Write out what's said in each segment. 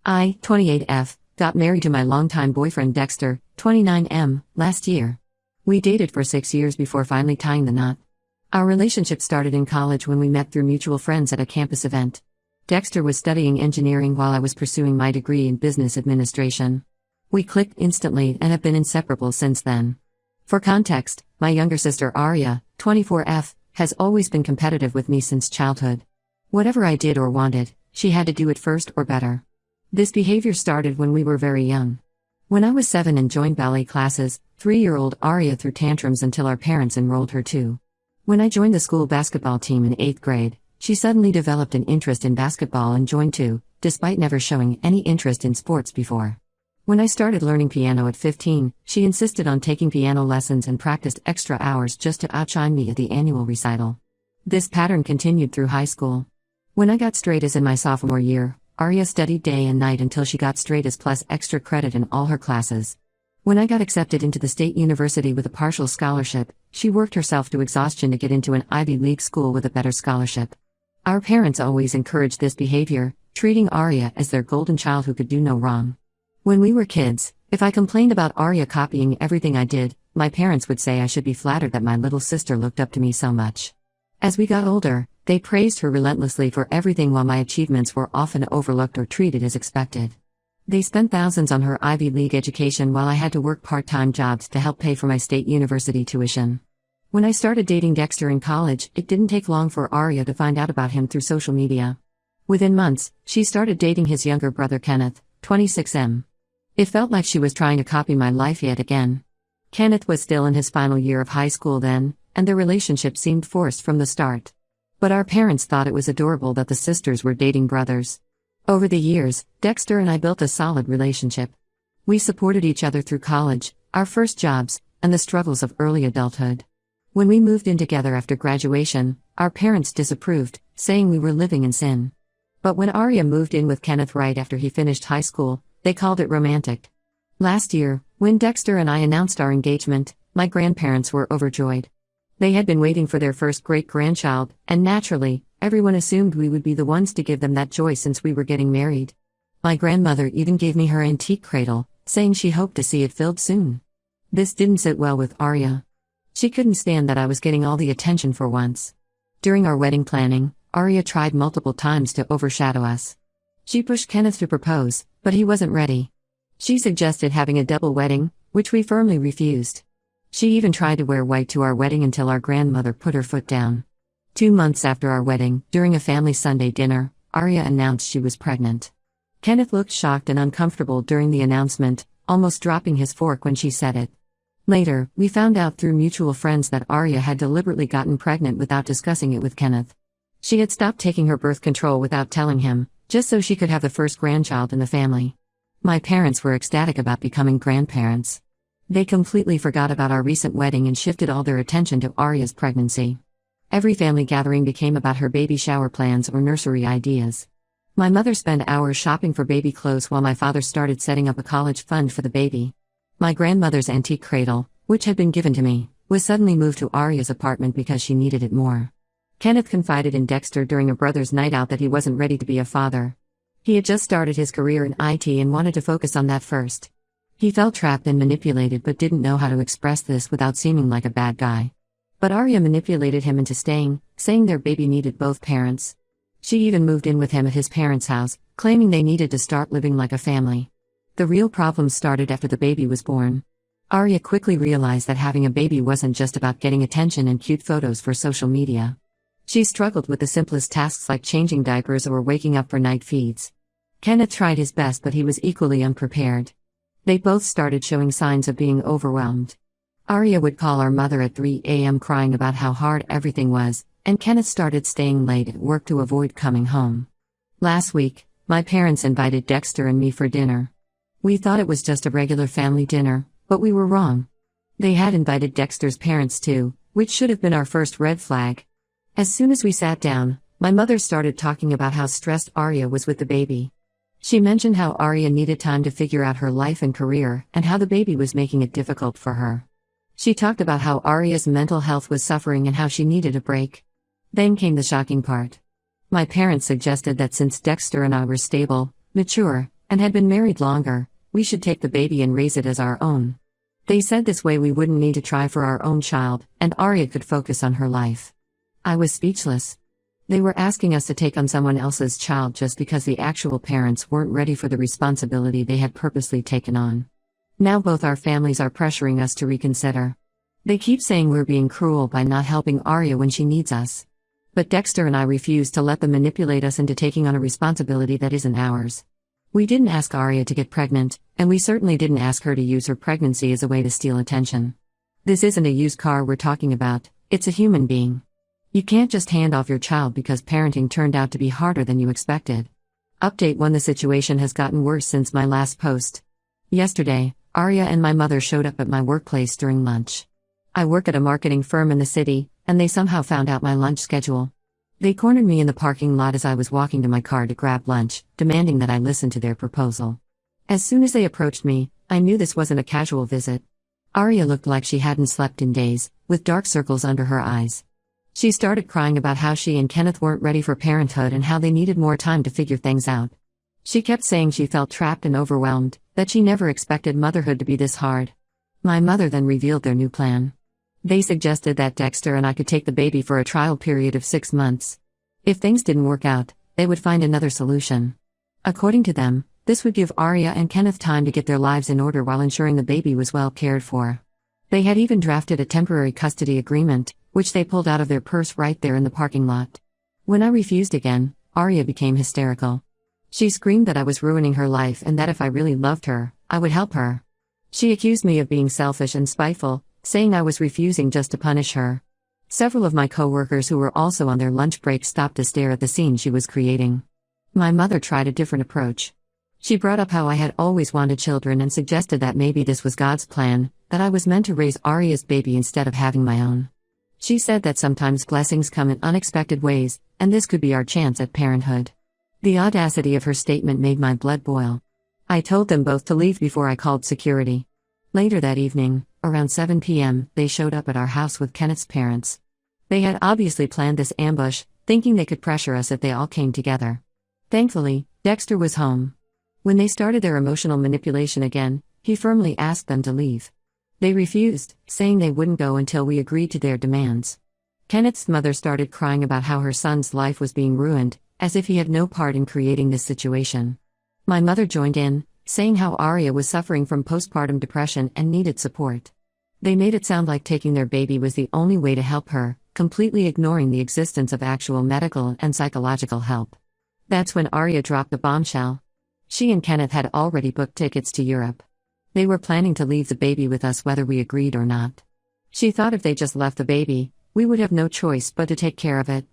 I, 28F, got married to my longtime boyfriend Dexter, 29M, last year. We dated for 6 years before finally tying the knot. Our relationship started in college when we met through mutual friends at a campus event. Dexter was studying engineering while I was pursuing my degree in business administration. We clicked instantly and have been inseparable since then. For context, my younger sister Aria, 24F, has always been competitive with me since childhood. Whatever I did or wanted, she had to do it first or better. This behavior started when we were very young. When I was 7 and joined ballet classes, 3-year-old Aria threw tantrums until our parents enrolled her too. When I joined the school basketball team in 8th grade, she suddenly developed an interest in basketball and joined too, despite never showing any interest in sports before. When I started learning piano at 15, she insisted on taking piano lessons and practiced extra hours just to outshine me at the annual recital. This pattern continued through high school. When I got straight A's in my sophomore year, Aria studied day and night until she got straight A's plus extra credit in all her classes. When I got accepted into the state university with a partial scholarship, she worked herself to exhaustion to get into an Ivy League school with a better scholarship. Our parents always encouraged this behavior, treating Aria as their golden child who could do no wrong. When we were kids, if I complained about Aria copying everything I did, my parents would say I should be flattered that my little sister looked up to me so much. As we got older, they praised her relentlessly for everything while my achievements were often overlooked or treated as expected. They spent thousands on her Ivy League education while I had to work part-time jobs to help pay for my state university tuition. When I started dating Dexter in college, it didn't take long for Aria to find out about him through social media. Within months, she started dating his younger brother Kenneth, 26M. It felt like she was trying to copy my life yet again. Kenneth was still in his final year of high school then, and their relationship seemed forced from the start. But our parents thought it was adorable that the sisters were dating brothers. Over the years, Dexter and I built a solid relationship. We supported each other through college, our first jobs, and the struggles of early adulthood. When we moved in together after graduation, our parents disapproved, saying we were living in sin. But when Aria moved in with Kenneth right after he finished high school, they called it romantic. Last year, when Dexter and I announced our engagement, my grandparents were overjoyed. They had been waiting for their first great-grandchild, and naturally, everyone assumed we would be the ones to give them that joy since we were getting married. My grandmother even gave me her antique cradle, saying she hoped to see it filled soon. This didn't sit well with Aria. She couldn't stand that I was getting all the attention for once. During our wedding planning, Aria tried multiple times to overshadow us. She pushed Kenneth to propose, but he wasn't ready. She suggested having a double wedding, which we firmly refused. She even tried to wear white to our wedding until our grandmother put her foot down. 2 months after our wedding, during a family Sunday dinner, Aria announced she was pregnant. Kenneth looked shocked and uncomfortable during the announcement, almost dropping his fork when she said it. Later, we found out through mutual friends that Aria had deliberately gotten pregnant without discussing it with Kenneth. She had stopped taking her birth control without telling him, just so she could have the first grandchild in the family. My parents were ecstatic about becoming grandparents. They completely forgot about our recent wedding and shifted all their attention to Aria's pregnancy. Every family gathering became about her baby shower plans or nursery ideas. My mother spent hours shopping for baby clothes while my father started setting up a college fund for the baby. My grandmother's antique cradle, which had been given to me, was suddenly moved to Aria's apartment because she needed it more. Kenneth confided in Dexter during a brother's night out that he wasn't ready to be a father. He had just started his career in IT and wanted to focus on that first. He felt trapped and manipulated but didn't know how to express this without seeming like a bad guy. But Aria manipulated him into staying, saying their baby needed both parents. She even moved in with him at his parents' house, claiming they needed to start living like a family. The real problems started after the baby was born. Aria quickly realized that having a baby wasn't just about getting attention and cute photos for social media. She struggled with the simplest tasks like changing diapers or waking up for night feeds. Kenneth tried his best but he was equally unprepared. They both started showing signs of being overwhelmed. Aria would call our mother at 3 a.m. crying about how hard everything was, and Kenneth started staying late at work to avoid coming home. Last week, my parents invited Dexter and me for dinner. We thought it was just a regular family dinner, but we were wrong. They had invited Dexter's parents too, which should have been our first red flag. As soon as we sat down, my mother started talking about how stressed Aria was with the baby. She mentioned how Aria needed time to figure out her life and career, and how the baby was making it difficult for her. She talked about how Aria's mental health was suffering and how she needed a break. Then came the shocking part. My parents suggested that since Dexter and I were stable, mature, and had been married longer, we should take the baby and raise it as our own. They said this way we wouldn't need to try for our own child, and Arya could focus on her life. I was speechless. They were asking us to take on someone else's child just because the actual parents weren't ready for the responsibility they had purposely taken on. Now both our families are pressuring us to reconsider. They keep saying we're being cruel by not helping Arya when she needs us. But Dexter and I refuse to let them manipulate us into taking on a responsibility that isn't ours. We didn't ask Arya to get pregnant, and we certainly didn't ask her to use her pregnancy as a way to steal attention. This isn't a used car we're talking about, it's a human being. You can't just hand off your child because parenting turned out to be harder than you expected. Update 1: The situation has gotten worse since my last post. Yesterday, Arya and my mother showed up at my workplace during lunch. I work at a marketing firm in the city, and they somehow found out my lunch schedule. They cornered me in the parking lot as I was walking to my car to grab lunch, demanding that I listen to their proposal. As soon as they approached me, I knew this wasn't a casual visit. Arya looked like she hadn't slept in days, with dark circles under her eyes. She started crying about how she and Kenneth weren't ready for parenthood and how they needed more time to figure things out. She kept saying she felt trapped and overwhelmed, that she never expected motherhood to be this hard. My mother then revealed their new plan. They suggested that Dexter and I could take the baby for a trial period of 6 months. If things didn't work out, they would find another solution. According to them, this would give Arya and Kenneth time to get their lives in order while ensuring the baby was well cared for. They had even drafted a temporary custody agreement, which they pulled out of their purse right there in the parking lot. When I refused again, Arya became hysterical. She screamed that I was ruining her life and that if I really loved her, I would help her. She accused me of being selfish and spiteful, saying I was refusing just to punish her. Several of my co-workers who were also on their lunch break stopped to stare at the scene she was creating. My mother tried a different approach. She brought up how I had always wanted children and suggested that maybe this was God's plan, that I was meant to raise Arya's baby instead of having my own. She said that sometimes blessings come in unexpected ways, and this could be our chance at parenthood. The audacity of her statement made my blood boil. I told them both to leave before I called security. Later that evening, around 7 p.m., they showed up at our house with Kenneth's parents. They had obviously planned this ambush, thinking they could pressure us if they all came together. Thankfully, Dexter was home. When they started their emotional manipulation again, he firmly asked them to leave. They refused, saying they wouldn't go until we agreed to their demands. Kenneth's mother started crying about how her son's life was being ruined, as if he had no part in creating this situation. My mother joined in, saying how Arya was suffering from postpartum depression and needed support. They made it sound like taking their baby was the only way to help her, completely ignoring the existence of actual medical and psychological help. That's when Arya dropped the bombshell. She and Kenneth had already booked tickets to Europe. They were planning to leave the baby with us whether we agreed or not. She thought if they just left the baby, we would have no choice but to take care of it.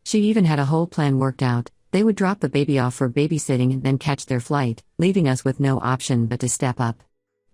She even had a whole plan worked out. They would drop the baby off for babysitting and then catch their flight, leaving us with no option but to step up.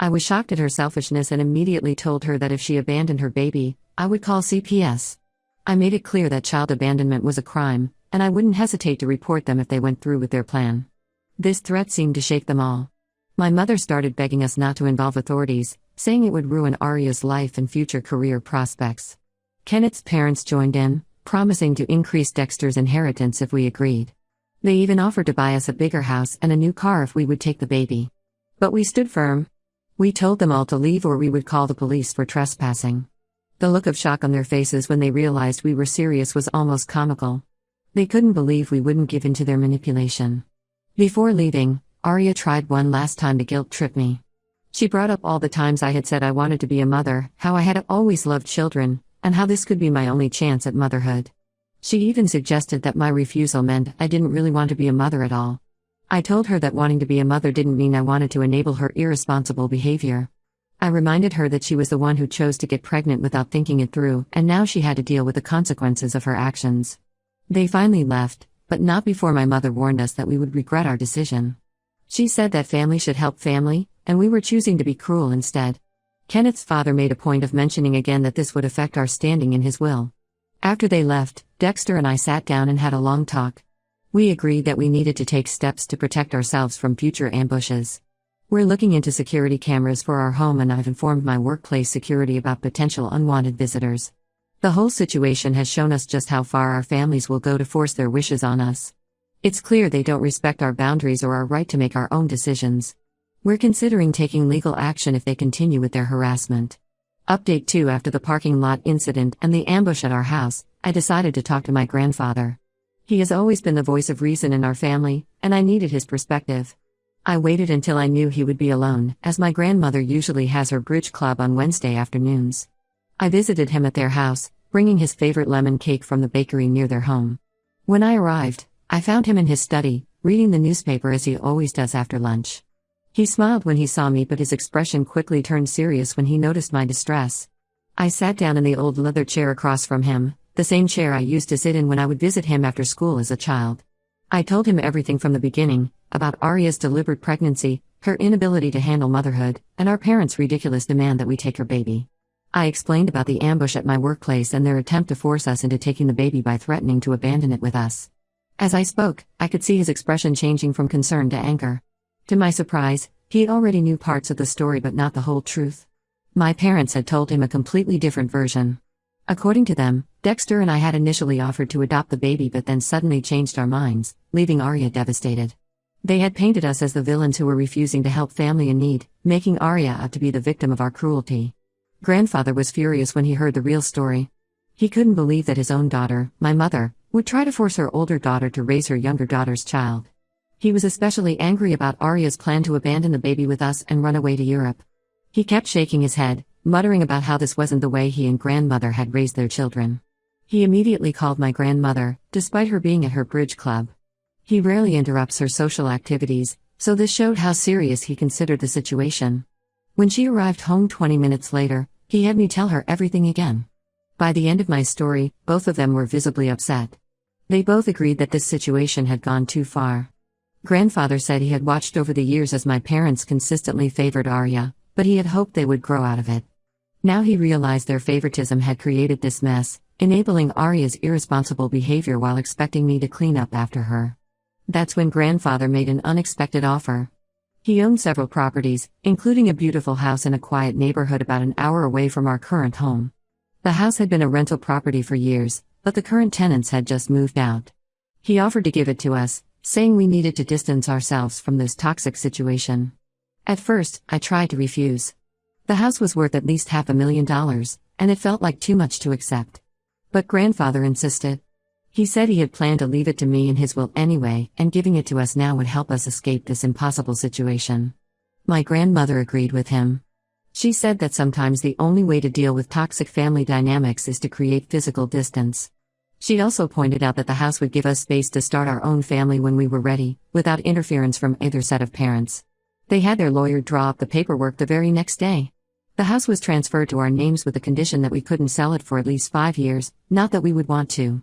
I was shocked at her selfishness and immediately told her that if she abandoned her baby, I would call CPS. I made it clear that child abandonment was a crime, and I wouldn't hesitate to report them if they went through with their plan. This threat seemed to shake them all. My mother started begging us not to involve authorities, saying it would ruin Arya's life and future career prospects. Kenneth's parents joined in, promising to increase Dexter's inheritance if we agreed. They even offered to buy us a bigger house and a new car if we would take the baby. But we stood firm. We told them all to leave or we would call the police for trespassing. The look of shock on their faces when they realized we were serious was almost comical. They couldn't believe we wouldn't give in to their manipulation. Before leaving, Arya tried one last time to guilt-trip me. She brought up all the times I had said I wanted to be a mother, how I had always loved children, and how this could be my only chance at motherhood. She even suggested that my refusal meant I didn't really want to be a mother at all. I told her that wanting to be a mother didn't mean I wanted to enable her irresponsible behavior. I reminded her that she was the one who chose to get pregnant without thinking it through, and now she had to deal with the consequences of her actions. They finally left, but not before my mother warned us that we would regret our decision. She said that family should help family, and we were choosing to be cruel instead. Kenneth's father made a point of mentioning again that this would affect our standing in his will. After they left, Dexter and I sat down and had a long talk. We agreed that we needed to take steps to protect ourselves from future ambushes. We're looking into security cameras for our home and I've informed my workplace security about potential unwanted visitors. The whole situation has shown us just how far our families will go to force their wishes on us. It's clear they don't respect our boundaries or our right to make our own decisions. We're considering taking legal action if they continue with their harassment. Update 2: After the parking lot incident and the ambush at our house, I decided to talk to my grandfather. He has always been the voice of reason in our family, and I needed his perspective. I waited until I knew he would be alone, as my grandmother usually has her bridge club on Wednesday afternoons. I visited him at their house, bringing his favorite lemon cake from the bakery near their home. When I arrived, I found him in his study, reading the newspaper as he always does after lunch. He smiled when he saw me, but his expression quickly turned serious when he noticed my distress. I sat down in the old leather chair across from him, the same chair I used to sit in when I would visit him after school as a child. I told him everything from the beginning, about Arya's deliberate pregnancy, her inability to handle motherhood, and our parents' ridiculous demand that we take her baby. I explained about the ambush at my workplace and their attempt to force us into taking the baby by threatening to abandon it with us. As I spoke, I could see his expression changing from concern to anger. To my surprise, he already knew parts of the story but not the whole truth. My parents had told him a completely different version. According to them, Dexter and I had initially offered to adopt the baby but then suddenly changed our minds, leaving Arya devastated. They had painted us as the villains who were refusing to help family in need, making Arya out to be the victim of our cruelty. Grandfather was furious when he heard the real story. He couldn't believe that his own daughter, my mother, would try to force her older daughter to raise her younger daughter's child. He was especially angry about Arya's plan to abandon the baby with us and run away to Europe. He kept shaking his head, muttering about how this wasn't the way he and grandmother had raised their children. He immediately called my grandmother, despite her being at her bridge club. He rarely interrupts her social activities, so this showed how serious he considered the situation. When she arrived home 20 minutes later, he had me tell her everything again. By the end of my story, both of them were visibly upset. They both agreed that this situation had gone too far. Grandfather said he had watched over the years as my parents consistently favored Arya, but he had hoped they would grow out of it. Now he realized their favoritism had created this mess, enabling Arya's irresponsible behavior while expecting me to clean up after her. That's when grandfather made an unexpected offer. He owned several properties, including a beautiful house in a quiet neighborhood about an hour away from our current home. The house had been a rental property for years, but the current tenants had just moved out. He offered to give it to us, saying we needed to distance ourselves from this toxic situation. At first, I tried to refuse. The house was worth at least $500,000, and it felt like too much to accept. But grandfather insisted. He said he had planned to leave it to me in his will anyway, and giving it to us now would help us escape this impossible situation. My grandmother agreed with him. She said that sometimes the only way to deal with toxic family dynamics is to create physical distance. She also pointed out that the house would give us space to start our own family when we were ready, without interference from either set of parents. They had their lawyer draw up the paperwork the very next day. The house was transferred to our names with the condition that we couldn't sell it for at least 5 years, not that we would want to.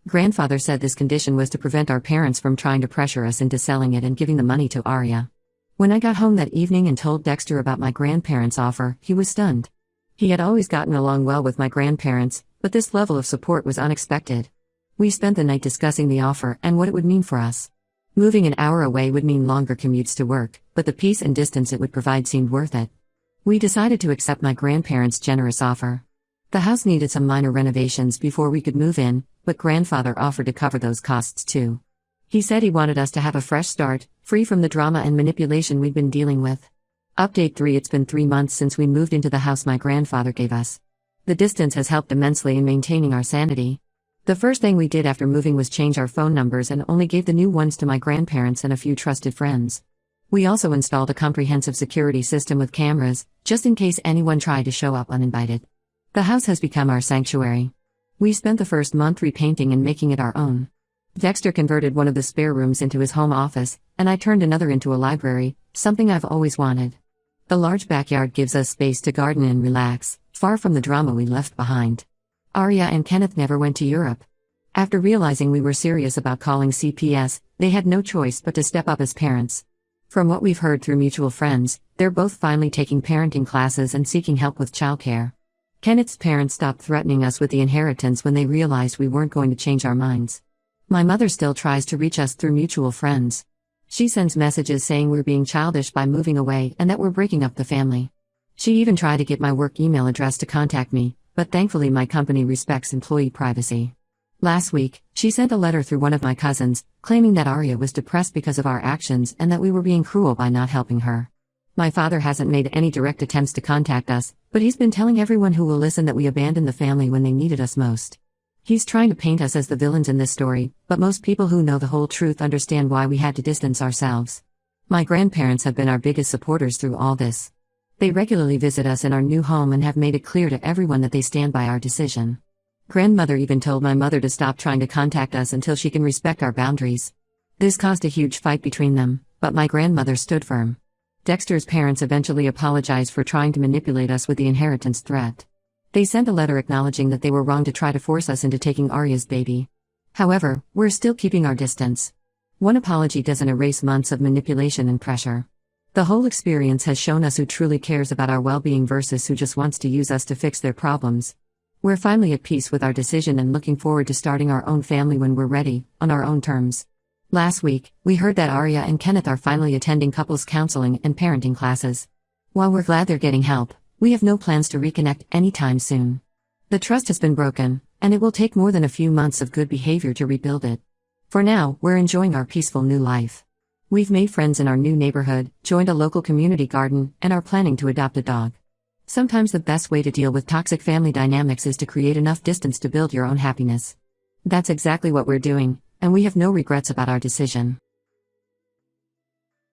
Grandfather said this condition was to prevent our parents from trying to pressure us into selling it and giving the money to Arya. When I got home that evening and told Dexter about my grandparents' offer, he was stunned. He had always gotten along well with my grandparents, but this level of support was unexpected. We spent the night discussing the offer and what it would mean for us. Moving an hour away would mean longer commutes to work, but the peace and distance it would provide seemed worth it. We decided to accept my grandparents' generous offer. The house needed some minor renovations before we could move in, but grandfather offered to cover those costs too. He said he wanted us to have a fresh start, free from the drama and manipulation we'd been dealing with. Update 3: It's been 3 months since we moved into the house my grandfather gave us. The distance has helped immensely in maintaining our sanity. The first thing we did after moving was change our phone numbers and only gave the new ones to my grandparents and a few trusted friends. We also installed a comprehensive security system with cameras, just in case anyone tried to show up uninvited. The house has become our sanctuary. We spent the first month repainting and making it our own. Dexter converted one of the spare rooms into his home office, and I turned another into a library, something I've always wanted. The large backyard gives us space to garden and relax, far from the drama we left behind. Arya and Kenneth never went to Europe. After realizing we were serious about calling CPS, they had no choice but to step up as parents. From what we've heard through mutual friends, they're both finally taking parenting classes and seeking help with childcare. Kenneth's parents stopped threatening us with the inheritance when they realized we weren't going to change our minds. My mother still tries to reach us through mutual friends. She sends messages saying we're being childish by moving away and that we're breaking up the family. She even tried to get my work email address to contact me, but thankfully my company respects employee privacy. Last week, She sent a letter through one of my cousins, claiming that Arya was depressed because of our actions and that we were being cruel by not helping her. My father hasn't made any direct attempts to contact us, but he's been telling everyone who will listen that we abandoned the family when they needed us most. He's trying to paint us as the villains in this story, but most people who know the whole truth understand why we had to distance ourselves. My grandparents have been our biggest supporters through all this. They regularly visit us in our new home and have made it clear to everyone that they stand by our decision. Grandmother even told my mother to stop trying to contact us until she can respect our boundaries. This caused a huge fight between them, but my grandmother stood firm. Dexter's parents eventually apologized for trying to manipulate us with the inheritance threat. They sent a letter acknowledging that they were wrong to try to force us into taking Arya's baby. However, we're still keeping our distance. One apology doesn't erase months of manipulation and pressure. The whole experience has shown us who truly cares about our well-being versus who just wants to use us to fix their problems. We're finally at peace with our decision and looking forward to starting our own family when we're ready, on our own terms. Last week, we heard that Arya and Kenneth are finally attending couples counseling and parenting classes. While we're glad they're getting help, we have no plans to reconnect anytime soon. The trust has been broken, and it will take more than a few months of good behavior to rebuild it. For now, we're enjoying our peaceful new life. We've made friends in our new neighborhood, joined a local community garden, and are planning to adopt a dog. Sometimes the best way to deal with toxic family dynamics is to create enough distance to build your own happiness. That's exactly what we're doing, and we have no regrets about our decision.